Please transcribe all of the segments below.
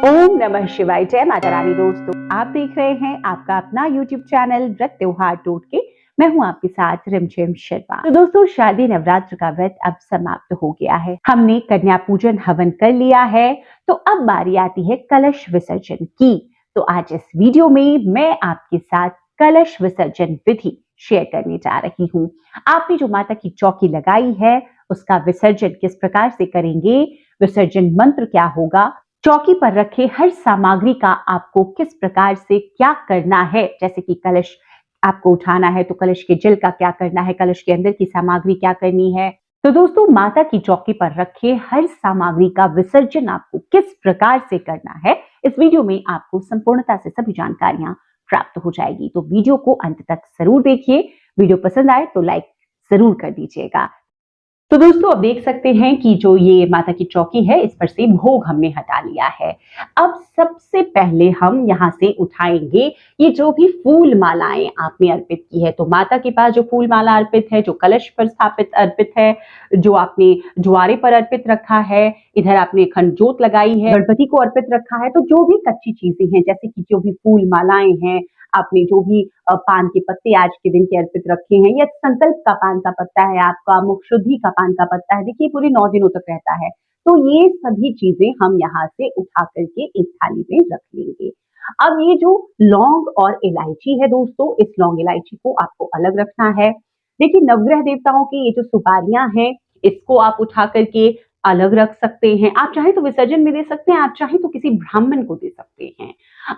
ओम नमः शिवाय। जय माता रानी। दोस्तों, आप देख रहे हैं आपका अपना यूट्यूब चैनल व्रत त्योहार टोटके। मैं हूं आपके साथ रिमझिम शर्मा। तो दोस्तों, शारदीय नवरात्र का व्रत अब समाप्त हो गया है। हमने कन्या पूजन हवन कर लिया है, तो अब बारी आती है कलश विसर्जन की। तो आज इस वीडियो में मैं आपके साथ कलश विसर्जन विधि शेयर करने जा रही हूँ। आपने जो माता की चौकी लगाई है, उसका विसर्जन किस प्रकार से करेंगे, विसर्जन मंत्र क्या होगा, चौकी पर रखे हर सामग्री का आपको किस प्रकार से क्या करना है, जैसे कि कलश आपको उठाना है तो कलश के जल का क्या करना है, कलश के अंदर की सामग्री क्या करनी है। तो दोस्तों, माता की चौकी पर रखे हर सामग्री का विसर्जन आपको किस प्रकार से करना है, इस वीडियो में आपको संपूर्णता से सभी जानकारियां प्राप्त हो जाएगी। तो वीडियो को अंत तक जरूर देखिए। वीडियो पसंद आए तो लाइक जरूर कर दीजिएगा। तो दोस्तों, अब देख सकते हैं कि जो ये माता की चौकी है, इस पर से भोग हमने हटा लिया है। अब सबसे पहले हम यहाँ से उठाएंगे ये जो भी फूल मालाएं आपने अर्पित की है। तो माता के पास जो फूल माला अर्पित है, जो कलश पर स्थापित अर्पित है, जो आपने जुआरे पर अर्पित रखा है, इधर आपने अखंड जोत लगाई है, गणपति को अर्पित रखा है, तो जो भी कच्ची चीजें हैं, जैसे कि जो भी फूल मालाएं हैं, आपने जो भी पान के पत्ते आज के दिन के अर्पित रखे हैं, या संकल्प का पान का पत्ता है, आपका मुख शुद्धि का पान का पत्ता है, देखिए पूरे 9 दिनों तक रहता है। तो ये सभी चीजें हम यहाँ से उठा करके एक थाली में रख लेंगे। अब ये जो लौंग और इलायची है दोस्तों, इस लौंग इलायची को आपको अलग रखना है। देखिए, नवग्रह देवताओं की ये जो सुपारियां हैं, इसको आप उठा करके अलग रख सकते हैं। आप चाहें तो विसर्जन में दे सकते हैं, आप चाहें तो किसी ब्राह्मण को दे सकते हैं।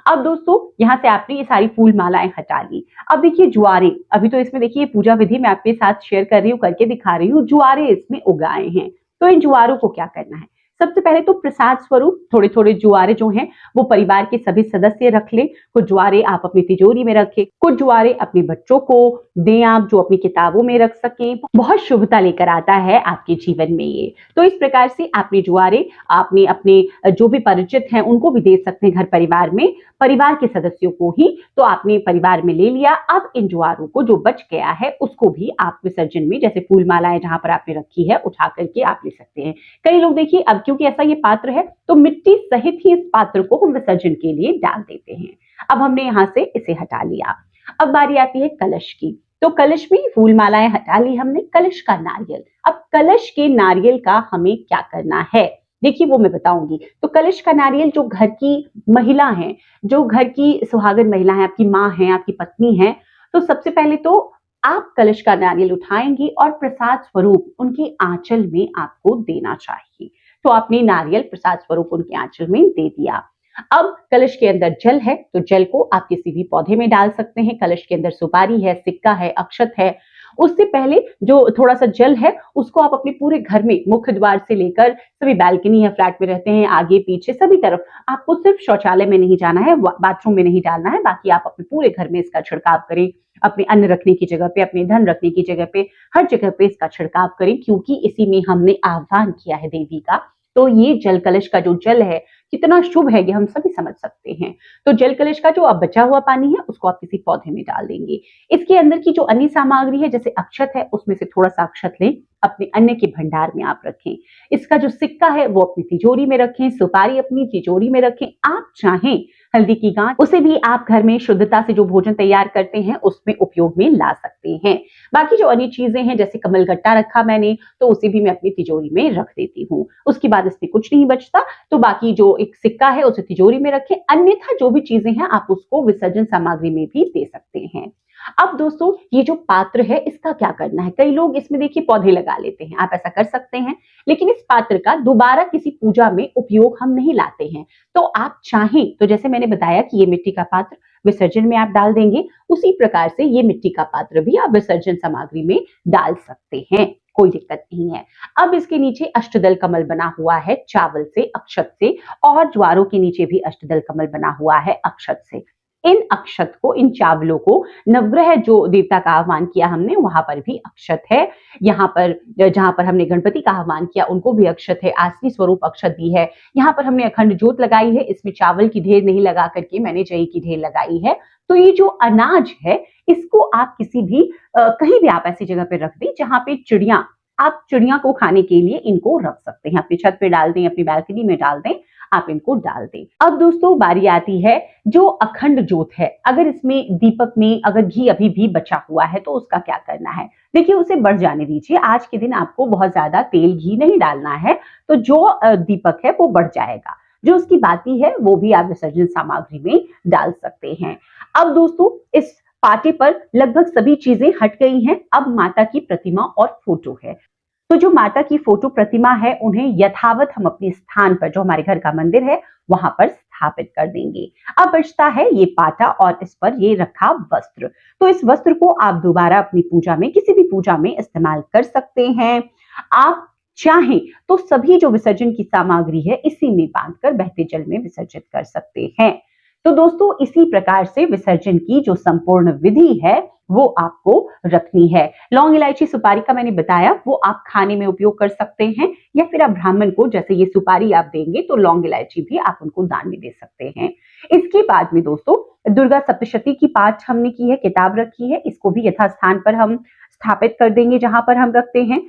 अब दोस्तों, यहाँ से आपने ये सारी फूल मालाएं हटा ली। अब देखिए जुआरे, अभी तो इसमें देखिए पूजा विधि मैं आपके साथ शेयर कर रही हूँ, करके दिखा रही हूँ। जुआरे इसमें उगाए हैं, तो इन जुआरों को क्या करना है, सबसे पहले तो प्रसाद स्वरूप थोड़े थोड़े जुआरे जो हैं वो परिवार के सभी सदस्य रख लें। कुछ जुआरे आप अपनी तिजोरी में रखें, कुछ जुआरे अपने बच्चों को दें आप, जो अपनी किताबों में रख सकें। बहुत शुभता लेकर आता है आपके जीवन में ये। तो इस प्रकार से आपने जुआरे आपने अपने जो भी परिचित हैं उनको भी दे सकते हैं, घर परिवार में परिवार के सदस्यों को ही तो आपने परिवार में ले लिया। अब इन जुआरों को जो बच गया है उसको भी आप विसर्जन में, जैसे फूल मालाएं जहां पर आपने रखी है, उठा करके आप ले सकते हैं। कई लोग देखिए, अब क्योंकि ऐसा ये पात्र है तो मिट्टी सहित ही इस पात्र को हम विसर्जन के लिए डाल देते हैं। अब हमने यहाँ से इसे हटा लिया। अब बारी आती है कलश की। तो कलश में फूल मालाएं हटा ली हमने। कलश का नारियल, अब कलश के नारियल का हमें क्या करना है, देखिए वो मैं बताऊंगी। तो कलश का नारियल जो घर की महिला है, जो घर की सुहागन महिला है, आपकी माँ है, आपकी पत्नी है, तो सबसे पहले तो आप कलश का नारियल उठाएंगे और प्रसाद स्वरूप उनके आंचल में आपको देना चाहिए। तो आपने नारियल प्रसाद स्वरूप उनके आंचल में दे दिया। अब कलश के अंदर जल है, तो जल को आप किसी भी पौधे में डाल सकते हैं। कलश के अंदर सुपारी है, सिक्का है, अक्षत है। उससे पहले जो थोड़ा सा जल है उसको आप अपने पूरे घर में, मुख्य द्वार से लेकर सभी बैल्कनी है, फ्लैट में रहते हैं, आगे पीछे सभी तरफ, आपको सिर्फ शौचालय में नहीं जाना है, बाथरूम में नहीं डालना है, बाकी आप अपने पूरे घर में इसका छिड़काव करें। अपने अन्न रखने की जगह पे, अपने धन रखने की जगह पे, हर जगह पे इसका छिड़काव करें, क्योंकि इसी में हमने आह्वान किया है देवी का। तो ये जल कलश का जो जल है कितना शुभ है ये हम सभी समझ सकते हैं। तो जल कलश का जो अब बचा हुआ पानी है उसको आप किसी पौधे में डाल देंगे। इसके अंदर की जो अन्य सामग्री है, जैसे अक्षत है, उसमें से थोड़ा सा अक्षत लें, अपने अन्न के भंडार में आप रखें। इसका जो सिक्का है वो अपनी तिजोरी में रखें, सुपारी अपनी तिजोरी में रखें। आप चाहें हल्दी की गांठ, उसे भी आप घर में शुद्धता से जो भोजन तैयार करते हैं उसमें उपयोग में ला सकते हैं। बाकी जो अन्य चीजें हैं, जैसे कमल गट्टा रखा मैंने, तो उसे भी मैं अपनी तिजोरी में रख देती हूँ। उसके बाद इसमें कुछ नहीं बचता, तो बाकी जो एक सिक्का है उसे तिजोरी में रखें। अन्यथा जो भी चीजें हैं आप उसको विसर्जन सामग्री में भी दे सकते हैं। अब दोस्तों, ये जो पात्र है इसका क्या करना है, कई लोग इसमें देखिए पौधे लगा लेते हैं, आप ऐसा कर सकते हैं, लेकिन इस पात्र का दोबारा किसी पूजा में उपयोग हम नहीं लाते हैं। तो आप चाहें तो, जैसे मैंने बताया कि ये मिट्टी का पात्र विसर्जन में आप डाल देंगे, उसी प्रकार से ये मिट्टी का पात्र भी आप विसर्जन सामग्री में डाल सकते हैं, कोई दिक्कत नहीं है। अब इसके नीचे अष्टदल कमल बना हुआ है, चावल से, अक्षत से, और ज्वारों के नीचे भी अष्टदल कमल बना हुआ है अक्षत से। इन अक्षत को, इन चावलों को, नवग्रह जो देवता का आह्वान किया हमने वहां पर भी अक्षत है। यहाँ पर जहां पर हमने गणपति का आह्वान किया उनको भी अक्षत है, आसनी स्वरूप अक्षत दी है। यहाँ पर हमने अखंड ज्योत लगाई है, इसमें चावल की ढेर नहीं लगा करके मैंने जई की ढेर लगाई है। तो ये जो अनाज है इसको आप किसी भी कहीं भी आप ऐसी जगह पे रख दें जहां पे चिड़िया, आप चिड़िया को खाने के लिए इनको रख सकते हैं। अपनी छत पे डाल दें, अपनी बैल्कनी में डाल दें, आप इनको डाल दें। अब दोस्तों बारी आती है जो अखंड जोत है, अगर इसमें दीपक में अगर घी अभी भी बचा हुआ है तो उसका क्या करना है। देखिए उसे बढ़ जाने दीजिए, आज के दिन आपको बहुत ज्यादा तेल घी नहीं डालना है, तो जो दीपक है वो बढ़ जाएगा। जो उसकी बाती है वो भी आप विसर्जन सामग्री में डाल सकते हैं। अब दोस्तों इस पाटे पर लगभग सभी चीजें हट गई हैं। अब माता की प्रतिमा और फोटो है, तो जो माता की फोटो प्रतिमा है उन्हें यथावत हम अपने स्थान पर, जो हमारे घर का मंदिर है वहां पर स्थापित कर देंगे। अब बचता है ये पाटा और इस पर ये रखा वस्त्र। तो इस वस्त्र को आप दोबारा अपनी पूजा में, किसी भी पूजा में इस्तेमाल कर सकते हैं। आप चाहें तो सभी जो विसर्जन की सामग्री है इसी में बांधकर बहते जल में विसर्जित कर सकते हैं। तो दोस्तों इसी प्रकार से विसर्जन की जो संपूर्ण विधि है वो आपको रखनी है। लौंग इलायची सुपारी का मैंने बताया, वो आप खाने में उपयोग कर सकते हैं, या फिर आप ब्राह्मण को जैसे ये सुपारी आप देंगे तो लौंग इलायची भी आप उनको दान में दे सकते हैं। इसके बाद में दोस्तों दुर्गा सप्तशती की पाठ हमने की है, किताब रखी है, इसको भी यथास्थान पर हम स्थापित कर देंगे जहां पर हम रखते हैं।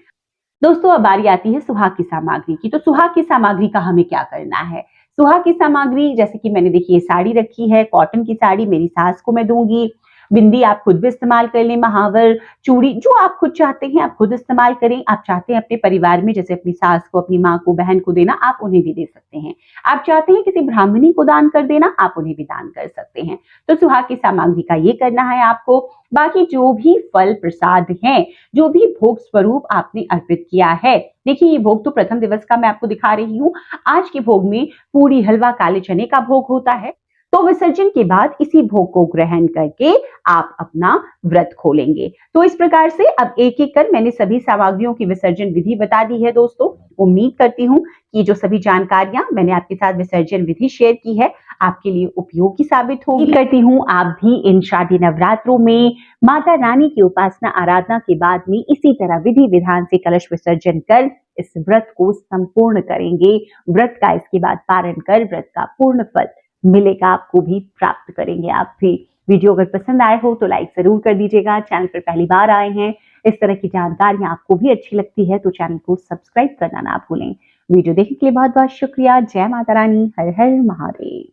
दोस्तों अब बारी आती है सुहाग की सामग्री की। तो सुहाग की सामग्री का हमें क्या करना है। सुहाग की सामग्री जैसे कि मैंने देखिए साड़ी रखी है, कॉटन की साड़ी मेरी सास को मैं दूंगी। बिंदी आप खुद भी इस्तेमाल कर लें, महावर, चूड़ी, जो आप खुद चाहते हैं आप खुद इस्तेमाल करें। आप चाहते हैं अपने परिवार में जैसे अपनी सास को, अपनी माँ को, बहन को देना, आप उन्हें भी दे सकते हैं। आप चाहते हैं किसी ब्राह्मणी को दान कर देना, आप उन्हें भी दान कर सकते हैं। तो सुहाग की सामग्री का ये करना है आपको। बाकी जो भी फल प्रसाद हैं, जो भी भोग स्वरूप आपने अर्पित किया है, देखिए ये भोग तो प्रथम दिवस का मैं आपको दिखा रही हूँ। आज के भोग में पूरी, हलवा, काले चने का भोग होता है। तो विसर्जन के बाद इसी भोग को ग्रहण करके आप अपना व्रत खोलेंगे। तो इस प्रकार से अब एक एक कर मैंने सभी सामग्रियों की विसर्जन विधि बता दी है दोस्तों। उम्मीद करती हूँ कि जो सभी जानकारियां मैंने आपके साथ विसर्जन विधि शेयर की है आपके लिए उपयोगी साबित होगी। उम्मीद करती हूँ आप भी इन शादी नवरात्रों में माता रानी की उपासना आराधना के बाद में इसी तरह विधि विधान से कलश विसर्जन कर इस व्रत को संपूर्ण करेंगे। व्रत का इसके बाद पारण कर व्रत का पूर्ण फल मिलेगा, आपको भी प्राप्त करेंगे आप भी। वीडियो अगर पसंद आए हो तो लाइक जरूर कर दीजिएगा। चैनल पर पहली बार आए हैं, इस तरह की जानकारियां आपको भी अच्छी लगती है तो चैनल को सब्सक्राइब करना ना भूलें। वीडियो देखने के लिए बहुत बहुत शुक्रिया। जय माता रानी, हर हर महादेव।